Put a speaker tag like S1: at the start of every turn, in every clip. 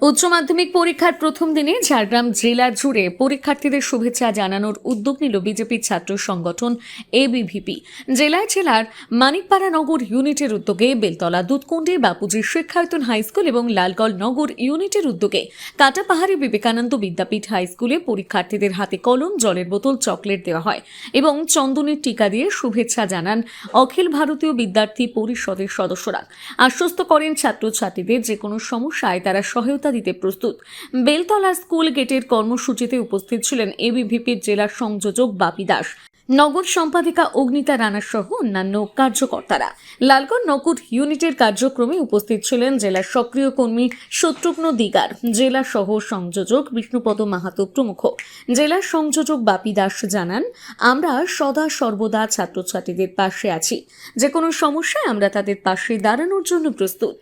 S1: উচ্চ মাধ্যমিক পরীক্ষার প্রথম দিনে ঝাড়গ্রাম জেলা জুড়ে পরীক্ষার্থীদের শুভেচ্ছা জানানোর উদ্যোগ নিল বিজেপির ছাত্র সংগঠন এবিভিপি। জেলার মানিকপাড়া নগর ইউনিটের উদ্যোগে বেলতলা দুধকুণ্ডে বাপুজি শিক্ষায়তন হাইস্কুল এবং লালগড় নগর ইউনিটের উদ্যোগে কাটাপাহাড়ি বিবেকানন্দ বিদ্যাপীঠ হাইস্কুলে পরীক্ষার্থীদের হাতে কলম, জলের বোতল, চকলেট দেওয়া হয় এবং চন্দনের টিকা দিয়ে শুভেচ্ছা জানান অখিল ভারতীয় বিদ্যার্থী পরিষদের সদস্যরা। আশ্বস্ত করেন ছাত্রছাত্রীদের যে কোনো সমস্যায় তারা সহায়তা দিতে প্রস্তুত। বেলতলা স্কুল গেটের কর্মসূচিতে উপস্থিত ছিলেন এবিভিপির জেলা সংযোজক বাপি দাস, নগর সম্পাদিকা অগ্নিতা রানা সহ অন্যান্য কার্যকর্তারা। লালগড় নগর ইউনিটের কার্যক্রমে উপস্থিত ছিলেন জেলার সক্রিয় কর্মী শত্রুঘ্ন দিগার, জেলা সহ সংযোজক বিষ্ণুপদ মাহাতো প্রমুখ। জেলার সংযোজক বাপি দাস জানান, আমরা সদা সর্বদা ছাত্রছাত্রীদের পাশে আছি, যে কোনো সমস্যায় আমরা তাদের পাশে দাঁড়ানোর জন্য প্রস্তুত।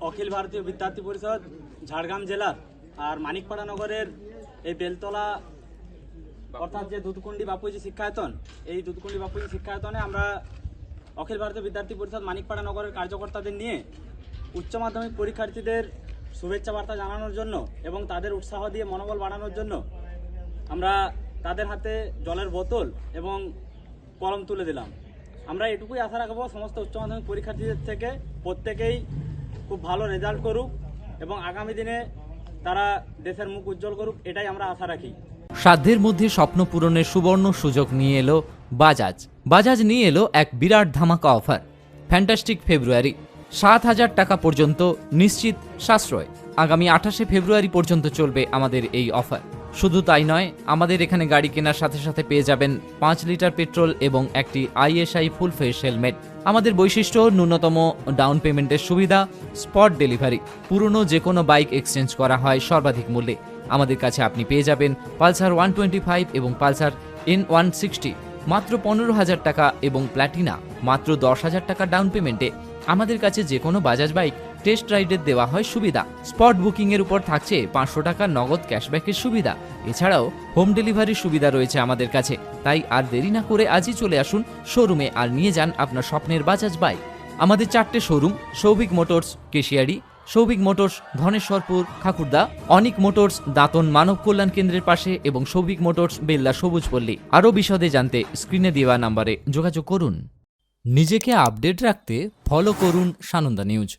S2: অখিল ভারতীয় বিদ্যার্থী পরিষদ ঝাড়গ্রাম জেলার আর মানিকপাড়া নগরের এই বেলতলা অর্থাৎ যে দুধকুণ্ডি বাপুজি শিক্ষায়তন, এই দুধকুণ্ডি বাপুজি শিক্ষায়তনে আমরা অখিল ভারতীয় বিদ্যার্থী পরিষদ মানিকপাড়া নগরের কার্যকর্তাদের নিয়ে উচ্চ মাধ্যমিক পরীক্ষার্থীদের শুভেচ্ছা বার্তা জানানোর জন্য এবং তাদের উৎসাহ দিয়ে মনোবল বাড়ানোর জন্য আমরা তাদের হাতে জলের বোতল এবং কলম তুলে দিলাম। আমরা এটুকুই আশা রাখবো সমস্ত উচ্চ মাধ্যমিক পরীক্ষার্থীদের থেকে প্রত্যেকেই খুব ভালো রেজাল্ট করুক এবং আগামী দিনে তারা দেশের মুখ উজ্জ্বল করুক, এটাই আমরা আশা রাখি।
S3: সাধ্যের মধ্যে স্বপ্ন পূরণের সুবর্ণ সুযোগ নিয়ে এলো বাজাজ নিয়ে এলো এক বিরাট ধামাকা অফার। ফ্যান্টাস্টিক ফেব্রুয়ারি, 7,000 টাকা পর্যন্ত নিশ্চিত সাশ্রয়। আগামী 28শে ফেব্রুয়ারি পর্যন্ত চলবে আমাদের এই অফার। শুধু তাই নয়, আমাদের এখানে গাড়ি কেনার সাথে সাথে পেয়ে যাবেন 5 লিটার পেট্রোল এবং একটি ISI ফুল ফেস হেলমেট। আমাদের বৈশিষ্ট্য ন্যূনতম ডাউন পেমেন্টের সুবিধা, স্পট ডেলিভারি, পুরনো যে কোনো বাইক এক্সচেঞ্জ করা হয় সর্বাধিক মূল্যে। আমাদের কাছে আপনি পেয়ে যাবেন পালসার 125 এবং পালসার N160 মাত্র 15,000 টাকা এবং প্ল্যাটিনা মাত্র 10,000 টাকা ডাউন পেমেন্টে। আমাদের কাছে যে কোনো বাজাজ বাইক টেস্ট রাইডের দেওয়া হয় সুবিধা। স্পট বুকিং এর উপর থাকছে 500 টাকা নগদ ক্যাশব্যাকের সুবিধা। এছাড়াও হোম ডেলিভারির সুবিধা রয়েছে আমাদের কাছে। তাই আর দেরি না করে আজই চলে আসুন শোরুমে আর নিয়ে যান আপনার স্বপ্নের বাজাজ বাইক। আমাদের 4টে showroom, Souvik motors Keshiary, Souvik motors Dhaneswarpur Khakurda, Anik motors Dantan মানব কল্যাণ কেন্দ্রের পাশে এবং সৌভিক মোটরস বেল্লা সবুজপল্লী। আরও বিশদে জানতে স্ক্রিনে দেওয়া নম্বরে যোগাযোগ করুন। নিজেকে আপডেট রাখতে ফলো করুন সানন্দা নিউজ।